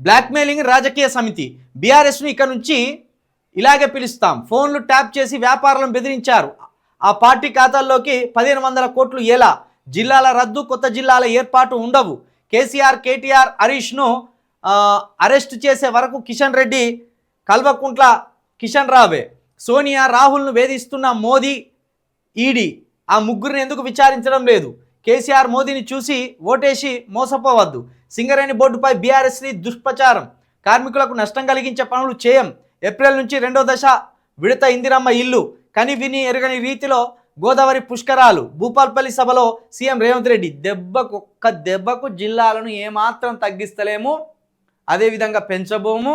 Blackmailing రాజకీయ సమితి బీఆర్ఎస్ను ఇక నుంచి ఇలాగే పిలుస్తాం. ఫోన్లు ట్యాప్ చేసి వ్యాపారులను బెదిరించారు. ఆ పార్టీ ఖాతాల్లోకి 1500 కోట్లు ఎలా? జిల్లాల రద్దు, కొత్త జిల్లాల ఏర్పాటు ఉండవు. కేసీఆర్, కేటీఆర్, హరీష్ను అరెస్ట్ చేసే వరకు కిషన్ రెడ్డి, కల్వకుంట్ల కిషన్ రావే, సోనియా, రాహుల్ను వేధిస్తున్న మోదీ, ఈడీ ఆ ముగ్గురిని ఎందుకు విచారించడం లేదు? కేసీఆర్ మోదీని చూసి ఓటేసి మోసపోవద్దు. సింగరేణి బోర్డుపై బీఆర్ఎస్ని దుష్ప్రచారం. కార్మికులకు నష్టం కలిగించే పనులు చేయం. ఏప్రిల్ నుంచి 2వ దశ విడత ఇందిరమ్మ ఇల్లు. కని విని ఎరగని రీతిలో గోదావరి పుష్కరాలు. భూపాల్పల్లి సభలో సీఎం రేవంత్ రెడ్డి ఒక్క దెబ్బకు జిల్లాలను ఏమాత్రం తగ్గిస్తలేము, అదేవిధంగా పెంచబోము,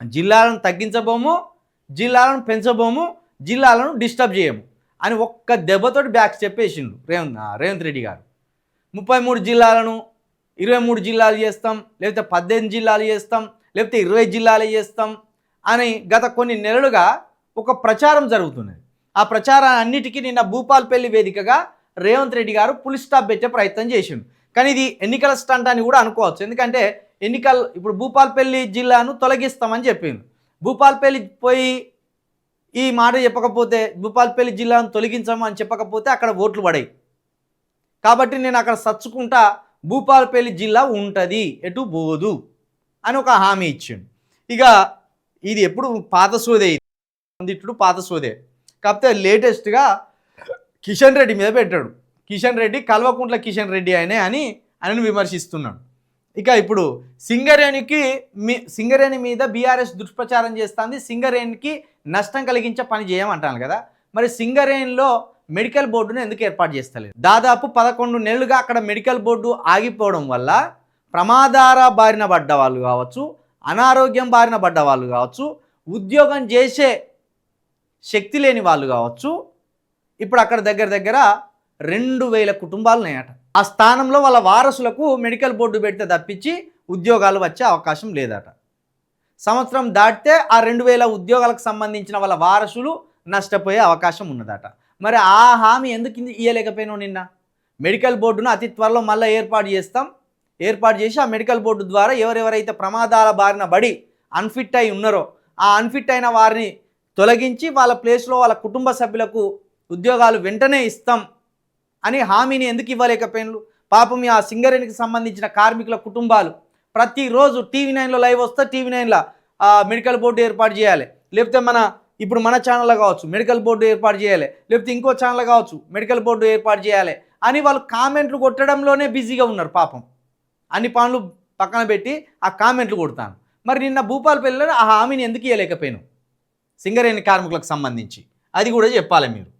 జిల్లాలను తగ్గించబోము, జిల్లాలను పెంచబోము, జిల్లాలను డిస్టర్బ్ చేయము అని ఒక్క దెబ్బతోటి బ్యాక్ చెప్పేసిండు రేవంత్ రెడ్డి గారు. 33 జిల్లాలను 23 జిల్లాలు చేస్తాం, లేకపోతే 18 జిల్లాలు చేస్తాం, లేకపోతే 20 జిల్లాలు చేస్తాం అని గత కొన్ని నెలలుగా ఒక ప్రచారం జరుగుతున్నది. ఆ ప్రచారాన్నిటికీ నిన్న భూపాల్పల్లి వేదికగా రేవంత్ రెడ్డి గారు పులి స్టాప్ పెట్టే ప్రయత్నం చేసిండు. కానీ ఇది ఎన్నికల స్టంట్ అని కూడా అనుకోవచ్చు. ఎందుకంటే ఇప్పుడు భూపాల్పల్లి జిల్లాను తొలగిస్తామని చెప్పిండు. భూపాల్పల్లి పోయి ఈ మాట చెప్పకపోతే, భూపాల్పల్లి జిల్లాను తొలగించము అని చెప్పకపోతే అక్కడ ఓట్లు పడాయి. కాబట్టి నేను అక్కడ సచ్చుకుంటా, భూపాల్పల్లి జిల్లా ఉంటుంది, ఎటు పోదు అని ఒక హామీ ఇచ్చిండు. ఇక ఇది ఎప్పుడు పాత సోదే, ఇట్లు పాత సోదే. కాకపోతే లేటెస్ట్గా కిషన్ రెడ్డి మీద పెట్టాడు. కిషన్ రెడ్డి కల్వకుంట్ల కిషన్ రెడ్డి అని విమర్శిస్తున్నాడు. ఇక ఇప్పుడు సింగరేణి మీద బీఆర్ఎస్ దుష్ప్రచారం చేస్తుంది. సింగరేణికి నష్టం కలిగించే పని చేయమంటాను కదా. మరి సింగరేణిలో మెడికల్ బోర్డును ఎందుకు ఏర్పాటు చేస్తలేదు? దాదాపు 11 నెలలుగా అక్కడ మెడికల్ బోర్డు ఆగిపోవడం వల్ల ప్రమాదాల బారిన పడ్డ వాళ్ళు కావచ్చు, అనారోగ్యం బారిన పడ్డ వాళ్ళు కావచ్చు, ఉద్యోగం చేసే శక్తి లేని వాళ్ళు కావచ్చు, ఇప్పుడు అక్కడ దగ్గర 2000 కుటుంబాలు ఉన్నాయట. ఆ స్థానంలో వాళ్ళ వారసులకు మెడికల్ బోర్డు పెడితే తప్పించి ఉద్యోగాలు వచ్చే అవకాశం లేదట. సంవత్సరం దాటితే ఆ 2000 ఉద్యోగాలకు సంబంధించిన వాళ్ళ వారసులు నష్టపోయే అవకాశం ఉన్నదట. మరి ఆ హామీ ఎందుకు ఇవ్వలేకపోయినావు? నిన్న మెడికల్ బోర్డును అతి త్వరలో మళ్ళీ ఏర్పాటు చేసి ఆ మెడికల్ బోర్డు ద్వారా ఎవరెవరైతే ప్రమాదాల బారిన పడి అన్ఫిట్ అయి ఉన్నారో ఆ అన్ఫిట్ అయిన వారిని తొలగించి వాళ్ళ ప్లేస్లో వాళ్ళ కుటుంబ సభ్యులకు ఉద్యోగాలు వెంటనే ఇస్తాం అని హామీని ఎందుకు ఇవ్వలేకపోయినారు? పాపం ఆ సింగరేణికి సంబంధించిన కార్మికుల కుటుంబాలు ప్రతిరోజు TV9లో లైవ్ వస్తే TV9లో మెడికల్ బోర్డు ఏర్పాటు చేయాలి, లేకపోతే ఇప్పుడు మన ఛానల్లో కావచ్చు మెడికల్ బోర్డు ఏర్పాటు చేయాలి, లేకపోతే ఇంకో ఛానల్ కావచ్చు మెడికల్ బోర్డు ఏర్పాటు చేయాలి అని వాళ్ళు కామెంట్లు కొట్టడంలోనే బిజీగా ఉన్నారు. పాపం అన్ని పనులు పక్కన పెట్టి ఆ కామెంట్లు కొడతాను. మరి నిన్న భూపాల్పల్లిలో ఆ హామీని ఎందుకు ఇవ్వలేకపోయాను సింగరేణి కార్మికులకు సంబంధించి? అది కూడా చెప్పాలి మీరు.